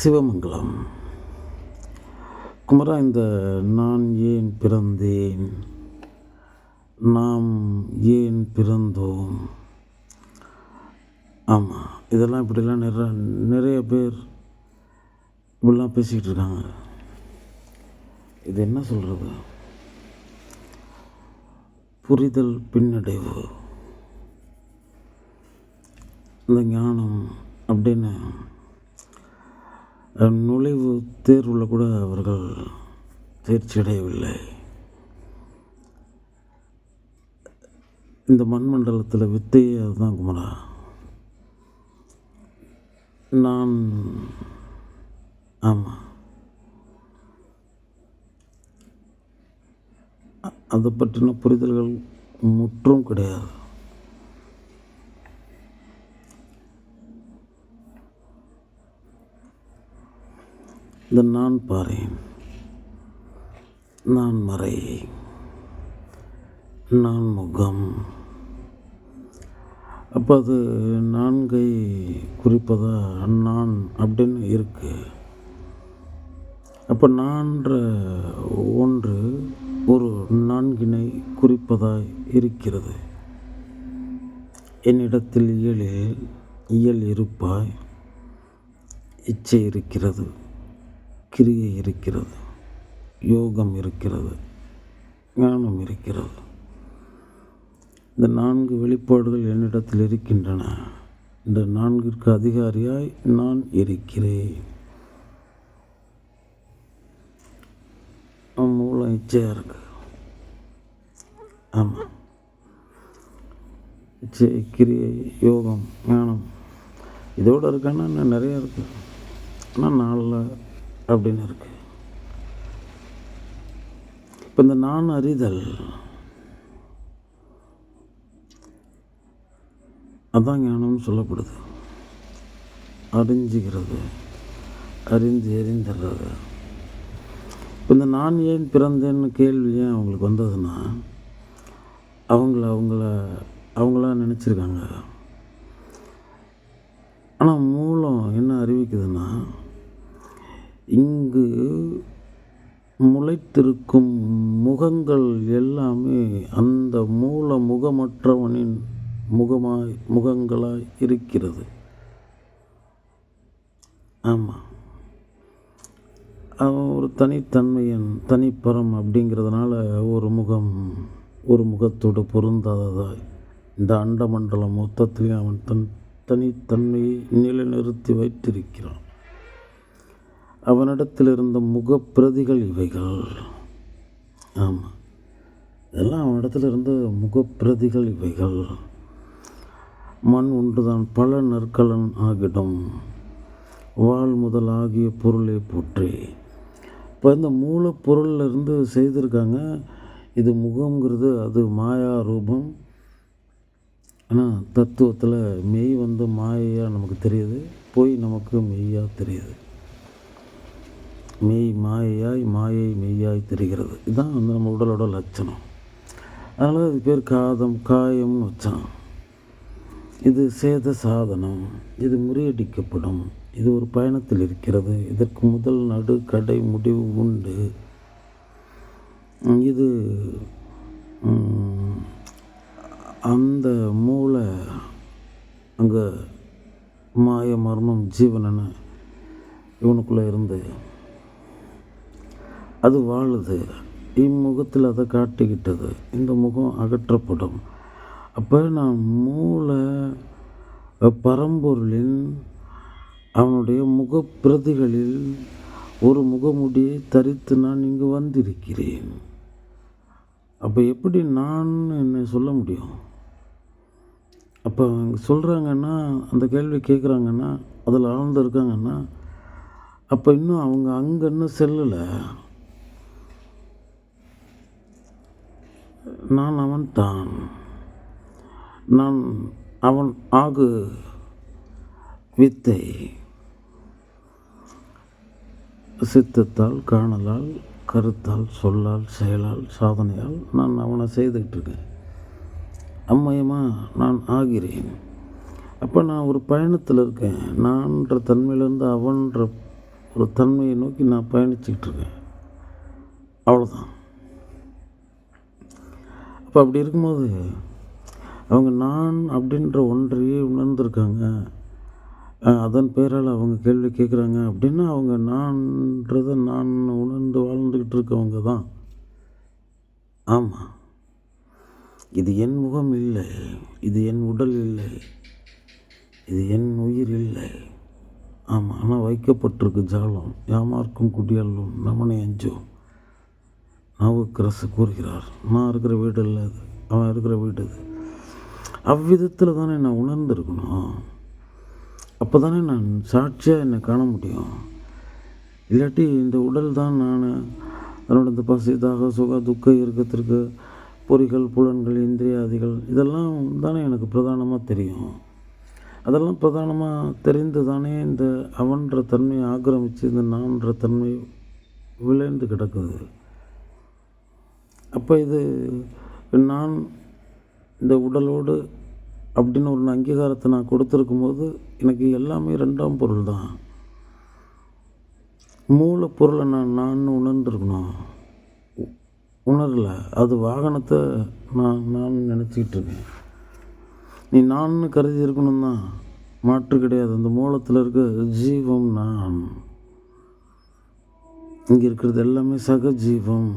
சிவமங்கலம். குமரா, இந்த நான் ஏன் பிறந்தேன், நாம் ஏன் பிறந்தோம், ஆமாம், இதெல்லாம் இப்படிலாம் நிறைய பேர் இப்படிலாம் பேசிக்கிட்டு இருக்காங்க. இது என்ன சொல்கிறது, புரிதல் பின்னடைவு, இந்த ஞானம் அப்படின்னு நுழைவு தேர்வில் கூட அவர்கள் தேர்ச்சி அடையவில்லை. இந்த மண்மண்டலத்தில் வித்தையே அதுதான் குமரா. நான் ஆமாம், அதை பற்றின புரிதல்கள் முற்றும் கிடையாது. இந்த நான் பாரேன், நான் மறை, நான் முகம், அப்போ அது நான்கை குறிப்பதா நான் அப்படின்னு இருக்கு. அப்போ நான்ற ஒன்று ஒரு நான்கினை குறிப்பதாய் இருக்கிறது. என்னிடத்தில் இயல் இருப்பாய், இச்சை இருக்கிறது, கிரியை இருக்கிறது, யோகம் இருக்கிறது, ஞானம் இருக்கிறது. இந்த 4 வெளிப்பாடுகள் என்னிடத்தில் இருக்கின்றன. இந்த 4ற்கு அதிகாரியாய் நான் இருக்கிறேன். மூலம் இச்சையாக இருக்கு. ஆமாம், இச்சை, கிரியை, யோகம், ஞானம் இதோடு இருக்கான்னா இன்னும் நிறையா இருக்குது. ஆனால் 4 அப்படின்னு இருக்கு. இப்போ இந்த நான் அறிதல், அதான் ஞானம்னு சொல்லப்படுது. அறிஞ்சுகிறது, அறிந்து எறிந்துடுறது. இப்போ இந்த நான் ஏன் பிறந்தேன்னு கேள்வி ஏன் அவங்களுக்கு வந்ததுன்னா, அவங்களா நினச்சிருக்காங்க. ஆனால் மூலம் என்ன அறிவிக்குதுன்னா, இங்கு முளைத்திருக்கும் முகங்கள் எல்லாமே அந்த மூல முகமற்றவனின் முகங்களாய் இருக்கிறது. ஆமாம், அவன் ஒரு தனித்தன்மையன், தனிப்பரம் அப்படிங்கிறதுனால ஒரு முகத்தோடு பொருந்தாததாய் இந்த அண்டமண்டலம் மொத்தத்திலையும் அவன் தனித்தன்மையை நிலைநிறுத்தி வைத்திருக்கிறான். அவனிடத்தில் இருந்த முகப்பிரதிகள் இவைகள். ஆமாம், இதெல்லாம் அவனிடத்தில் இருந்த முகப்பிரதிகள் இவைகள். மண் ஒன்றுதான் பல நற்கலன் ஆகிடும், வாழ் முதல் ஆகிய பொருளை போற்றி. இப்போ இந்த மூலப்பொருளிலிருந்து செய்திருக்காங்க. இது முகங்கிறது அது மாயா ரூபம். ஆனால் தத்துவத்தில் மெய் மாயையாக நமக்கு தெரியுது, பொய் நமக்கு மெய்யாக தெரியுது. மெய் மாயையாய், மாயை மெய்யாய் தெரிகிறது. இதுதான் நம்ம உடலோட லட்சணம். அதனால் அது பேர் காயம்னு வச்சான். இது சேத சாதனம், இது முறியடிக்கப்படும், இது ஒரு பயணத்தில் இருக்கிறது, இதற்கு முதல் நடு கடை முடிவு உண்டு. இது அந்த மூளை அங்கே மாய மர்மம் ஜீவனன்னு இவனுக்குள்ளே இருந்து அது வாழுது. இம்முகத்தில் அதை காட்டிக்கிட்டது. இந்த முகம் அகற்றப்படும். அப்போ நான் மூளை பரம்பொருளின் அவனுடைய முகப்பிரதிகளில் ஒரு முகமுடியை தரித்து நான் இங்கு வந்திருக்கிறேன். அப்போ எப்படி நான் என்ன சொல்ல முடியும்? அப்போ அவங்க சொல்கிறாங்கன்னா, அந்த கேள்வி கேட்குறாங்கன்னா, அதில் ஆழ்ந்து இருக்காங்கன்னா, அப்போ இன்னும் அவங்க அங்கே இன்னும் செல்லலை. நான் அவன் தான், நான் அவன் ஆகு வித்தை சித்தத்தால், காணலால், கருத்தால், சொல்லால், செயலால், சாதனையால் நான் அவனை செய்துக்கிட்டு இருக்கேன். அம்மயமாக நான் ஆகிறேன். அப்போ நான் ஒரு பயணத்தில் இருக்கேன். நான்ற தன்மையிலேருந்து அவன்ற ஒரு தன்மையை நோக்கி நான் பயணிச்சுக்கிட்டு இருக்கேன். அவ்வளோதான். அப்போ அப்படி இருக்கும்போது அவங்க நான் அப்படின்ற ஒன்றையே உணர்ந்திருக்காங்க. அதன் பேரால் அவங்க கேள்வி கேட்குறாங்க அப்படின்னா அவங்க நான்றதை நான் உணர்ந்து வாழ்ந்துக்கிட்டு இருக்கவங்க தான். ஆமாம், இது என் முகம் இல்லை, இது என் உடல் இல்லை, இது என் உயிர் இல்லை. ஆமாம், ஆனால் வைக்கப்பட்டிருக்கு ஜாலம். யாமார்க்கும் குடியல்லும் நமனை அஞ்சோம். நாவுக்கரசு கூறுகிறார், நான் இருக்கிற வீடு இல்லை அது, அவன் இருக்கிற வீடு அது. அவ்விதத்தில் தானே நான் உணர்ந்திருக்கணும். அப்போ தானே நான் சாட்சியாக என்னை காண முடியும். இல்லாட்டி இந்த உடல் தான் நான் அதனோட இந்த பசி தாக சுக துக்க இறுக்கத்திற்கு பொறிகள் புலன்கள் இந்திரியாதிகள் இதெல்லாம் தானே எனக்கு பிரதானமாக தெரியும். அதெல்லாம் பிரதானமாக தெரிந்து தானே இந்த அவன்ற தன்மையை ஆக்கிரமித்து இந்த நான்ற தன்மை விளைந்து கிடக்குது. அப்போ இது நான் இந்த உடலோடு அப்படின்னு ஒரு அங்கீகாரத்தை நான் கொடுத்துருக்கும்போது எனக்கு எல்லாமே ரெண்டாம் பொருள் தான். மூலப்பொருளை நான் உணர்ந்துருக்கணும். உணரலை, அது வாகனத்தை நான் நினச்சிக்கிட்டு இருக்கேன். நீ நான் கருதி இருக்கணும் தான், மாற்று கிடையாது. அந்த மூலத்தில் இருக்க ஜீவம் நான். இங்கே இருக்கிறது எல்லாமே சகஜீவம்.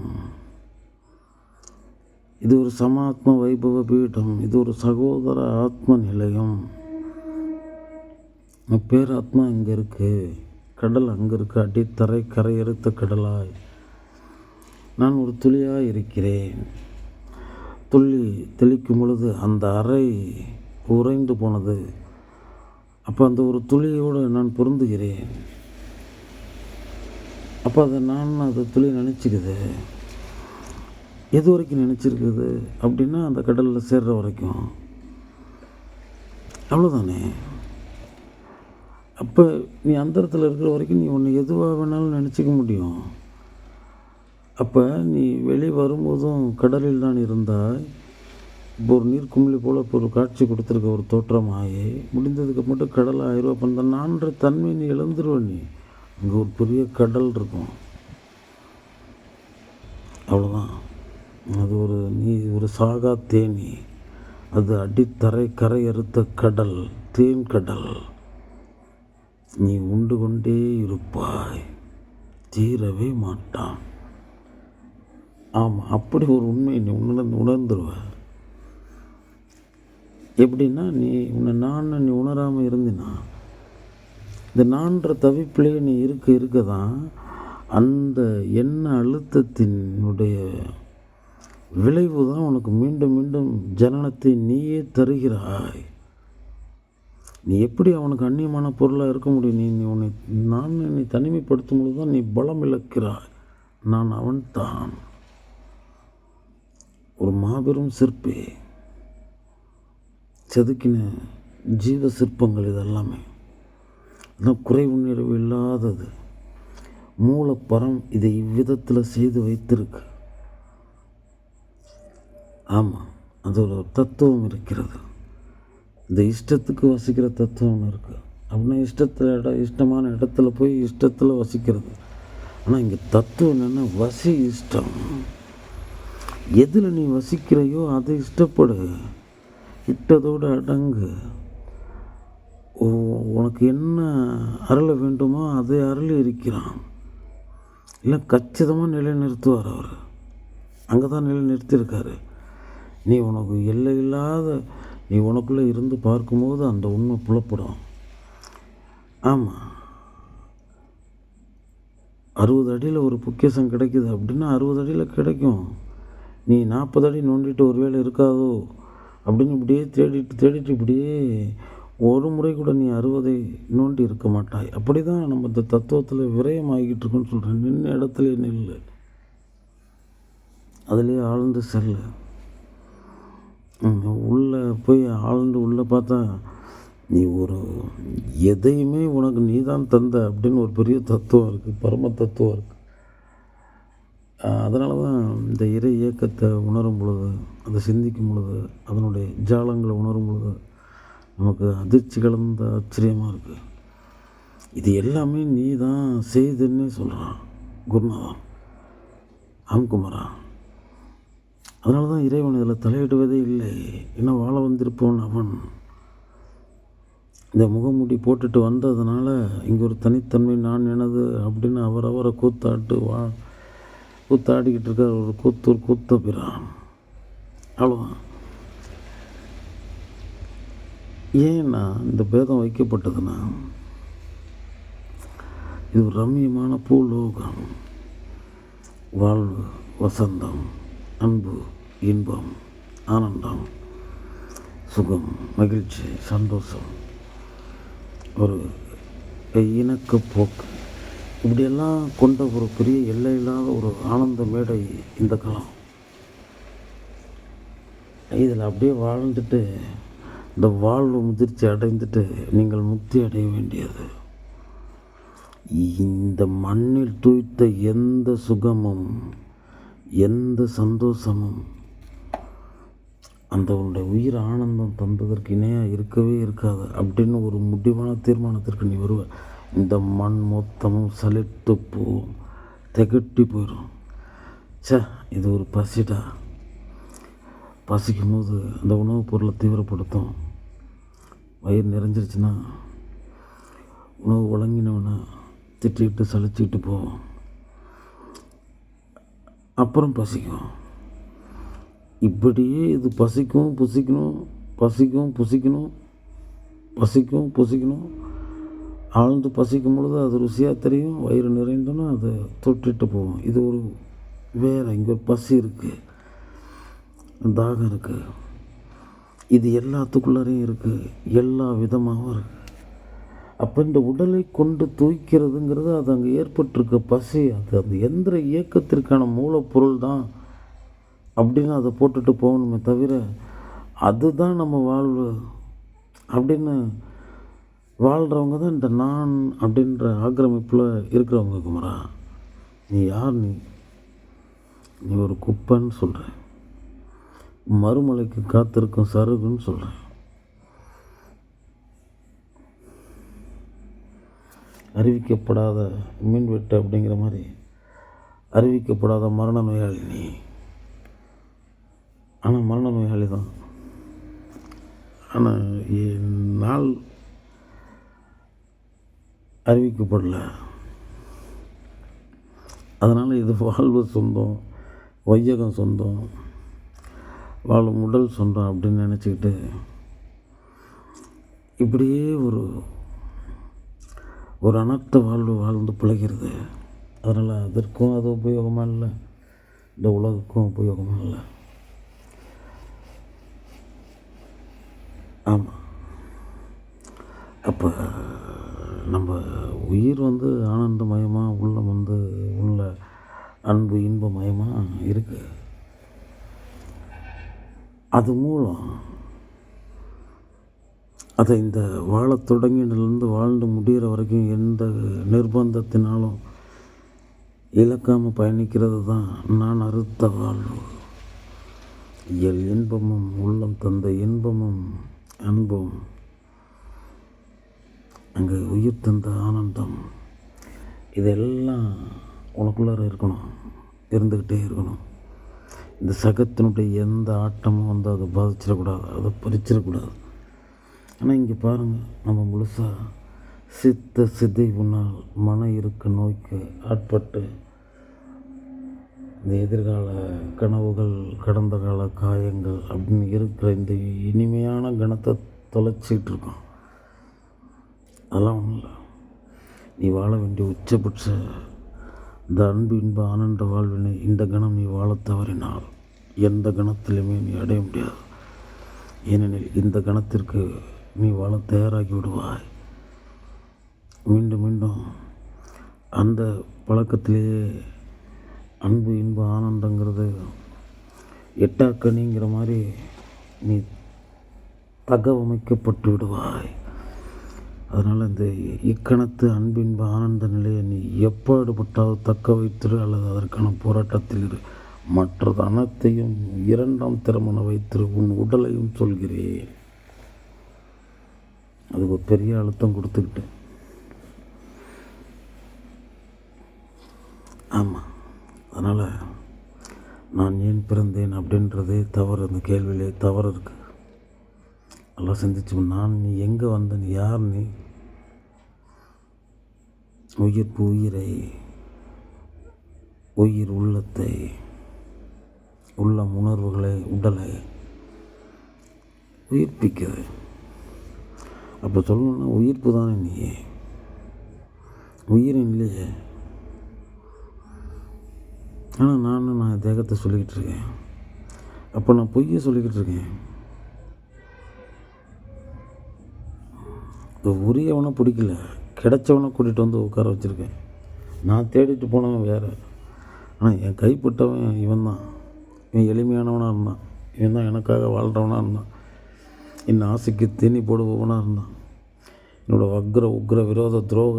இது ஒரு சமாத்ம வைபவ பீடம். இது ஒரு சகோதர ஆத்ம நிலையம். பேராத்மா இங்கே இருக்குது, கடல் அங்கே இருக்குது. அடித்தரை கரையறுத்த கடலாய் நான் ஒரு துளியாக இருக்கிறேன். துள்ளி தெளிக்கும் பொழுது அந்த அறை உறைந்து போனது. அப்போ அந்த ஒரு துளியோடு நான் பொருந்துகிறேன். அப்போ அதை அந்த துளி நினச்சிக்குது. எது வரைக்கும் நினச்சிருக்குது அப்படின்னா அந்த கடலில் சேர்ற வரைக்கும். அவ்வளோதானே. அப்போ நீ அந்தரத்தில் இருக்கிற வரைக்கும் நீ ஒன்று எதுவாக வேணாலும் நினச்சிக்க முடியும். அப்போ நீ வெளியே வரும்போதும் கடலில் தான் இருந்தாய். இப்போ ஒரு நீர்க்குமிழி போல் இப்போ ஒரு காட்சி கொடுத்துருக்க ஒரு தோற்றமாகி முடிந்ததுக்கு மட்டும் கடல் ஆயிரும். அப்போ அந்த நான்ற தன்மை நீ இழந்துருவ. நீ அங்கே ஒரு பெரிய கடல் இருக்கும். அவ்வளோதான். அது நீ ஒரு சாகா தேனி. அது அடித்தரை கரையறுத்த கடல், தேன் கடல். நீ உண்டு கொண்டே இருப்பாய், தீரவே மாட்டான். ஆமாம், அப்படி ஒரு உண்மை நீ உணர்ந்துருவ. எப்படின்னா நீ நீ உணராமல் இருந்தினா இந்த நான்ற தவிப்பிலே நீ இருக்க தான் அந்த எண்ண அழுத்தத்தினுடைய விளைவு தான் உனக்கு மீண்டும் மீண்டும் ஜனனத்தை நீயே தருகிறாய். நீ எப்படி அவனுக்கு அந்நியமான பொருளாக இருக்க முடியும்? நீ தனிமைப்படுத்தும் பொழுது தான் நீ பலம் இழக்கிறாய். நான் அவன்தான் ஒரு மாபெரும் சிற்பி. செதுக்கின ஜீவ சிற்பங்கள் இதெல்லாமே அதான் குறைவு நிறைவு இல்லாதது. மூலப்பரம் இதை இவ்விதத்தில் செய்து வைத்திருக்கு. ஆமாம், அது ஒரு தத்துவம் இருக்கிறது. இந்த இஷ்டத்துக்கு வசிக்கிற தத்துவம் ஒன்று இருக்குது. அப்படின்னா இஷ்டமான இடத்துல போய் இஷ்டத்தில் வசிக்கிறது. ஆனால் இங்கே தத்துவம் என்னென்னா வசி இஷ்டம். எதில் நீ வசிக்கிறையோ அதை இஷ்டப்படு, இட்டதோடு அடங்கு. உனக்கு என்ன அருள வேண்டுமோ அதை அருளி இருக்கிறான். இல்லை கச்சிதமாக நிலைநிறுத்துவார் அவர். அங்கே தான் நிலைநிறுத்தியிருக்காரு. நீ உனக்கு எல்லை இல்லாத நீ உனக்குள்ளே இருந்து பார்க்கும்போது அந்த உண்மை புலப்படும். ஆமாம், 60 அடியில் ஒரு பொக்கிஷம் கிடைக்குது அப்படின்னா 60 அடியில் கிடைக்கும். நீ 40 அடி நோண்டிட்டு ஒரு வேளை இருக்காதோ அப்படின்னு இப்படியே தேடிட்டு இப்படியே ஒரு முறை கூட நீ 60 நோண்டி இருக்க மாட்டாய். அப்படி தான் நம்ம இந்த தத்துவத்தில் விரயமாகிக்கிட்டு இருக்கோன்னு சொல்கிறேன். நின்ன இடத்துல நில்லு, அதுலேயே ஆழ்ந்து செல்லு. உள்ளே போய் ஆழ்ந்து உள்ளே பார்த்தா நீ எதையுமே உனக்கு நீ தான் தந்த அப்படின்னு ஒரு பெரிய தத்துவம் இருக்குது, பரம தத்துவம் இருக்குது. அதனால தான் இந்த இறை இயக்கத்தை உணரும் பொழுது, அதை சிந்திக்கும் பொழுது, அதனுடைய ஜாலங்களை உணரும் பொழுது நமக்கு அதிர்ச்சி கலந்த ஆச்சரியமாக இருக்குது. இது எல்லாமே நீ தான் செய்துன்னே சொல்கிறான் குருநாதன் ஆம்குமாரா. அதனால தான் இறைவன் இதில் தலையிடுவதே இல்லை. என்ன வாழ வந்திருப்பவன் அவன். இந்த முகமூடி போட்டுட்டு வந்ததுனால இங்கே ஒரு தனித்தன்மை நான் எனது அப்படின்னு அவரை கூத்தாடிக்கிட்டு இருக்கார். ஒரு கூத்த பிறான். அவ்வளோதான். ஏன்னா இந்த பேதம் வைக்கப்பட்டதுன்னா இது ஒரு ரம்மியமான பூலோகம். வாழ்வு, வசந்தம், அன்பு, இன்பம், ஆனந்தம், சுகம், மகிழ்ச்சி, சந்தோஷம், ஒரு இணக்க போக்கு, இப்படியெல்லாம் கொண்ட ஒரு பெரிய எல்லையில்லாத ஒரு ஆனந்த மேடை இந்த காலம். இதில் அப்படியே வாழ்ந்துட்டு இந்த வாழ்வு முதிர்ச்சி அடைந்துட்டு நீங்கள் முக்தி அடைய வேண்டியது. இந்த மண்ணில் தூய்த்த எந்த சுகமும் எந்த சந்தோஷமும் அந்த உன்னுடைய உயிர் ஆனந்தம் தந்ததற்கு இணையாக இருக்கவே இருக்காது அப்படின்னு ஒரு முடிவான தீர்மானத்திற்கு நீ வருவ. இந்த மண் மொத்தமும் சலித்து போகும், திகட்டி போயிடும். இது ஒரு பசிடா. பசிக்கும் போது அந்த உணவுப் பொருளை தீவிரப்படுத்தும். வயிறு நிறைஞ்சிருச்சுன்னா உணவு வழங்கினவனை திட்டிகிட்டு சலிச்சிக்கிட்டு போவோம். அப்புறம் பசிக்கும். இப்படியே இது பசிக்கும் புசிக்கணும். ஆழ்ந்து பசிக்கும் பொழுது அது ருசியாக தெரியும். வயிறு நிறைந்தோன்னா அதை தொட்டுட்டு போவோம். இது ஒரு வேறு. இங்கே ஒரு பசி இருக்குது, தாகம் இருக்குது. இது எல்லாத்துக்குள்ளாரையும் இருக்குது, எல்லா விதமாகவும் இருக்குது. அப்போ இந்த உடலை கொண்டு தூய்க்கிறதுங்கிறது அது அங்கே ஏற்பட்டிருக்க பசி. அது அந்த எந்திர இயக்கத்திற்கான மூலப்பொருள் தான் அப்படின்னு அதை போட்டுட்டு போகணுமே தவிர அதுதான் நம்ம வாழ்வு அப்படின்னு வாழ்கிறவங்க தான் இந்த நான் அப்படின்ற ஆக்கிரமிப்பில் இருக்கிறவங்க. குமரா, நீ யார்? நீ ஒரு குப்பைன்னு சொல்கிறேன். மறுமலைக்கு காத்திருக்கும் சருகுன்னு சொல்கிறேன். அறிவிக்கப்படாத மீன்வெட்டு அப்படிங்கிற மாதிரி அறிவிக்கப்படாத மரண நோயாளி நீ. ஆனால் மரண நோயாளி தான். ஆனால் நாள் அறிவிக்கப்படல. அதனால் இது வாழ்வு சொந்தம், வையகம் சொந்தம், வாழும் உடல் சொந்தம் அப்படின்னு நினச்சிக்கிட்டு இப்படியே ஒரு அனர்த்த வாழ்வு வாழ்ந்து பிழைக்கிறது. அதனால் அதற்கும் அது உபயோகமாக இல்லை, இந்த உலகுக்கும் உபயோகமாக இல்லை. ஆமாம். அப்போ நம்ம உயிர் ஆனந்தமயமாக, உள்ளம் உள்ள அன்பு இன்பமயமாக இருக்குது. அது மூலம் அதை இந்த வாழத் தொடங்கினிலிருந்து வாழ்ந்து முடிகிற வரைக்கும் எந்த நிர்பந்தத்தினாலும் இழக்காமல் பயணிக்கிறது தான் நான் அறுத்த வாழ்வு. இன்பமும் உள்ளம் தந்த இன்பமும் அன்பும், அங்கே உயிர் தந்த ஆனந்தம், இதெல்லாம் உனக்குள்ளார இருக்கணும், இருந்துக்கிட்டே இருக்கணும். இந்த சகத்தினுடைய எந்த ஆட்டமும் அதை பாதிச்சிடக்கூடாது, அதை பறிச்சிடக்கூடாது. ஆனால் இங்கே பாருங்கள், நம்ம முழுசாக சித்த சிதைவுனால் மன இருக்க நோய்க்கு ஆட்பட்டு இந்த எதிர்கால கனவுகள், கடந்த கால காயங்கள் அப்படின்னு இருக்கிற இந்த இனிமையான கணத்தை தொலைச்சிக்கிட்டு இருக்கோம். அதெல்லாம் ஒன்றும் இல்லை. நீ வாழ வேண்டிய உச்சபட்ச இந்த அன்பு இன்ப ஆனந்த வாழ்வினை இந்த கணம் நீ வாழ தவறினால் எந்த கணத்திலுமே நீ அடைய முடியாது. ஏனெனில் இந்த கணத்திற்கு நீ வாழ தயாராகி விடுவாய். மீண்டும் மீண்டும் அந்த பழக்கத்திலேயே அன்பு இன்ப ஆனந்தங்கிறது எட்டாக்கணிங்கிற மாதிரி நீ தகவமைக்கப்பட்டு விடுவாய். அதனால் இந்த இக்கணத்து அன்பின்ப ஆனந்த நிலையை நீ எப்பாடுபட்டாவது தக்க வைத்திரு, அல்லது அதற்கான போராட்டத்தில் இரு. மற்றது அனைத்தையும் இரண்டாம் திறமன வைத்திரு. உன் உடலையும் சொல்கிறேன். அதுக்கு ஒரு பெரிய அழுத்தம் கொடுத்துக்கிட்டு ஆமாம். அதனால் நான் ஏன் பிறந்தேன் அப்படின்றதே தவறு, அந்த கேள்வியிலே தவறு இருக்குது. நல்லா சிந்திச்சு, நீ எங்கே வந்த, நீ யார், நீ உயிர்ப்பு உயிரை, உயிர் உள்ளத்தை, உள்ளம் உணர்வுகளை, உடலை உயிர்ப்பிக்குது. அப்போ சொல்லணும்னா உயிர்ப்பு தானே நீ, உயிரும் இல்லையே. ஆனால் நான் தேகத்தை சொல்லிக்கிட்டு இருக்கேன். அப்போ நான் பொய்யை சொல்லிக்கிட்டு இருக்கேன். உரியவனை பிடிக்கல, கிடைச்சவனை கூட்டிகிட்டு வந்து உட்கார வச்சுருக்கேன். நான் தேடிட்டு போனவன் வேறு, ஆனால் என் கைப்பட்டவன் இவன் தான். இவன் எளிமையானவனாக இருந்தான், இவன் தான் எனக்காக வாழ்கிறவனாக இருந்தான், என் ஆசைக்கு தீனி போடுபவனாக இருந்தான், என்னோடய வக்ர உக்ர விரோத துரோக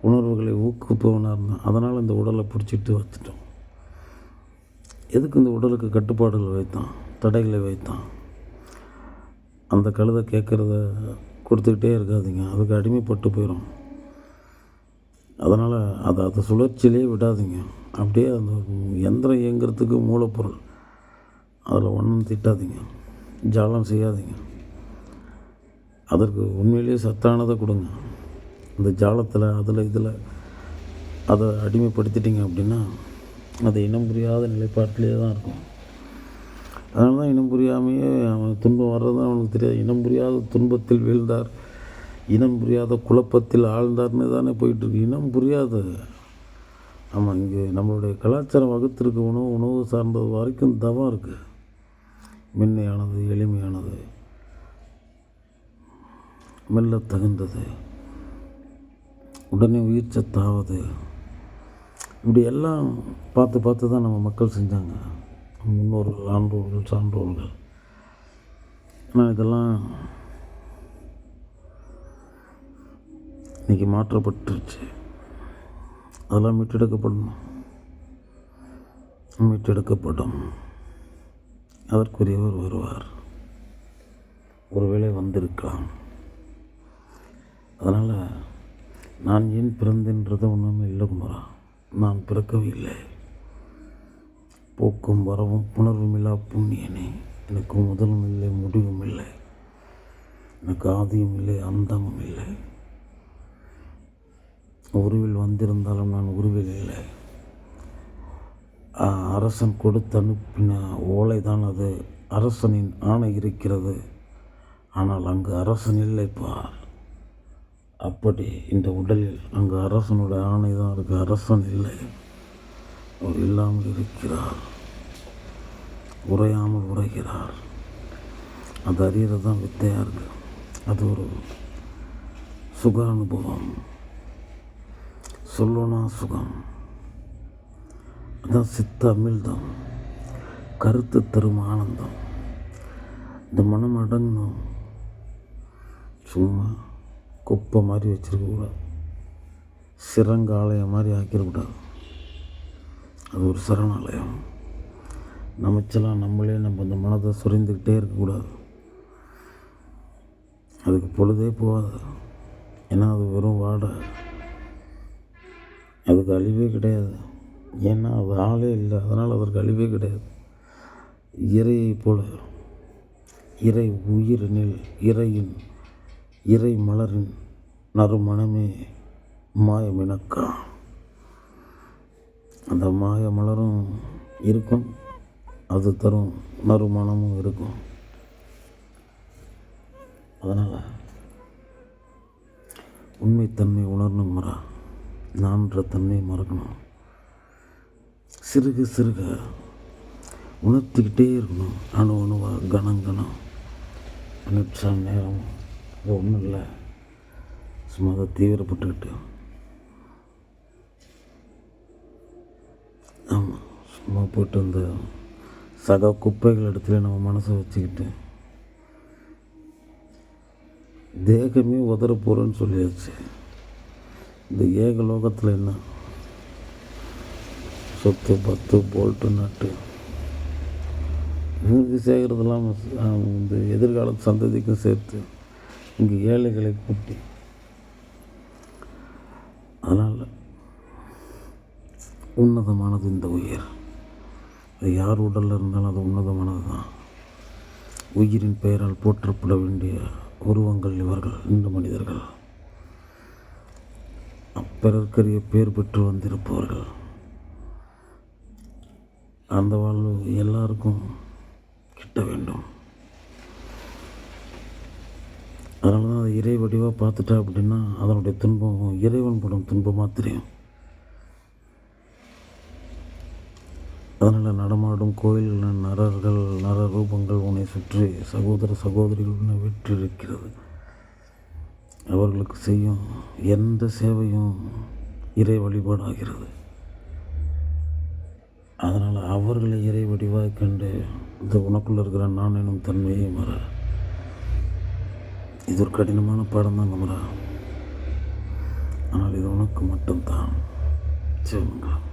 உணர்வுகளை ஊக்குவிப்பவனாக இருந்தான். அதனால் இந்த உடலை பிடிச்சிட்டு வச்சுட்டோம். எதுக்கு இந்த உடலுக்கு கட்டுப்பாடுகள் வைத்தான், தடைகளை வைத்தான்? அந்த கழுதை கேட்குறத கொடுத்துக்கிட்டே இருக்காதீங்க, அதுக்கு அடிமைப்பட்டு போயிடும். அதனால் அதை சுழற்சியிலே விடாதீங்க. அப்படியே அந்த எந்திரம் இயங்கிறதுக்கு மூலப்பொருள், அதில் ஒன்றும் திட்டாதீங்க, ஜாலம் செய்யாதீங்க. அதற்கு உண்மையிலேயே சத்தானதை கொடுங்க. இந்த ஜாலத்தில் இதில் அதை அடிமைப்படுத்திட்டீங்க அப்படின்னா அது இனம் புரியாத நிலைப்பாட்டிலே தான் இருக்கும். அதனால தான் இனம் புரியாமையே அவன் துன்பம் வர்றது தான் அவனுக்கு தெரியாது. இனம் புரியாத துன்பத்தில் வீழ்ந்தார், இனம் புரியாத குழப்பத்தில் ஆழ்ந்தார்னு தானே போயிட்டுருக்கு. இனம் புரியாது. ஆமாம், இங்கே நம்மளுடைய கலாச்சாரம் வகுத்திருக்க உணவு சார்ந்தது வரைக்கும் தவம் இருக்குது. மென்மையானது, எளிமையானது, மெல்ல தகுந்தது, உடனே உயிர் சத்தாவது, இப்படி எல்லாம் பார்த்து தான் நம்ம மக்கள் செஞ்சாங்க, முன்னோர்கள், ஆன்றோர்கள், சான்றோர்கள். ஆனால் இதெல்லாம் இன்றைக்கி மாற்றப்பட்டுருச்சு. அதெல்லாம் மீட்டெடுக்கப்படும். அதற்குரியவர் வருவார், ஒருவேளை வந்திருக்கலாம். அதனால் நான் ஏன் பிறந்தேன்றதை ஒன்றுமே இல்லை குமரா. நான் பிறக்கவே இல்லை. போக்கும் வரவும் புணர்வும் இல்லா புண்ணியனே, எனக்கு முதலும் இல்லை, முடிவும் இல்லை, எனக்கு ஆதியும் இல்லை, அந்தமும் இல்லை. உருவில் வந்திருந்தாலும் நான் உருவில் இல்லை. அரசன் கொடுத்து அனுப்பின ஓலை தான் அது. அரசனின் ஆணை இருக்கிறது, ஆனால் அங்கு அரசன் இல்லை பார். அப்படி இந்த உடலில் அங்கு அரசனுடைய ஆணை தான் இருக்குது, அரசன் இல்லை. அவர் இல்லாமல் இருக்கிறார், உரையாமல் உரைகிறார். அது அறியறது தான் வித்தையாக இருக்குது. அது ஒரு சுக அனுபவம், சொல்லனா சுகம். அதான் சித்த அமிழ்தம், கருத்து தரும் ஆனந்தம். இந்த மனம் அடங்கணும். சும்மா குப்பை மாதிரி வச்சுருக்கக்கூடாது, சிறங்காலயம் மாதிரி ஆக்கிடக்கூடாது. அது ஒரு சரணாலயம். நமச்செல்லாம் நம்மளே நம்ம இந்த மனதை சுரிந்துக்கிட்டே இருக்கக்கூடாது. அதுக்கு பொழுதே போகாது. ஏன்னா அது வெறும் வாடை, அதுக்கு அழிவே கிடையாது. ஏன்னா அது ஆளே இல்லை, அதனால் அதற்கு அழிவே கிடையாது. இறையை போல, இறை உயிரினில் இறை மலரின் நறுமணமே மாயமினக்கா. அந்த மாய மலரும் இருக்கும், அது தரும் நறுமணமும் இருக்கும். அதனால் உண்மைத்தன்மை உணரணும் மரா. நான்ற தன்மையை மறக்கணும். சிறுக சிறுக உணர்த்திக்கிட்டே இருக்கணும். அணுவாக கணம் நிமிஷம் நேரம் அது ஒன்றும் இல்லை. சும்மா அதை தீவிரப்பட்டுக்கிட்டு, ஆமாம், சும்மா போய்ட்டு அந்த சக குப்பைகள் இடத்துல நம்ம மனசை வச்சுக்கிட்டு தேகமே உதற போகிறேன்னு சொல்லியாச்சு. இந்த ஏக லோகத்தில் என்ன சொத்து பத்து போல்ட்டு நட்டு இவங்களுக்கு சேர்க்கறதெல்லாம் இந்த எதிர்கால சந்ததிக்கும் சேர்த்து இங்கே ஏழைகளை கூட்டி. அதனால் உன்னதமானது இந்த உயிர். அது யார் உடலில் இருந்தாலும் அது உன்னதமானது தான். உயிரின் பெயரால் போற்றப்பட வேண்டிய உருவங்கள் இவர்கள், இந்த மனிதர்கள். பிறர்க்கரிய பேர் பெற்று வந்திருப்பவர்கள். அந்த வாழ்வு எல்லாருக்கும் கிட்ட வேண்டும். அதனால தான் அதை இறை வடிவாக பார்த்துட்டா அப்படின்னா அதனுடைய துன்பம் இறைவன் படும் துன்பமாக தெரியும். அதனால் நடமாடும் கோயில்கள் நரர்கள், நர ரூபங்கள் உன்னை சுற்றி சகோதர சகோதரிகள் உன்னை வெற்றிருக்கிறது. அவர்களுக்கு செய்யும் எந்த சேவையும் இறை வழிபாடாகிறது. அதனால் அவர்களை இறை வடிவாக கண்டு இந்த உனக்குள்ளே இருக்கிற நான் எனும் தன்மையை மற. இது ஒரு கடினமான பாடம் தான் நம்புகிறேன். ஆனால் இது உனக்கு மட்டும்தான். சிவமங்கலம்.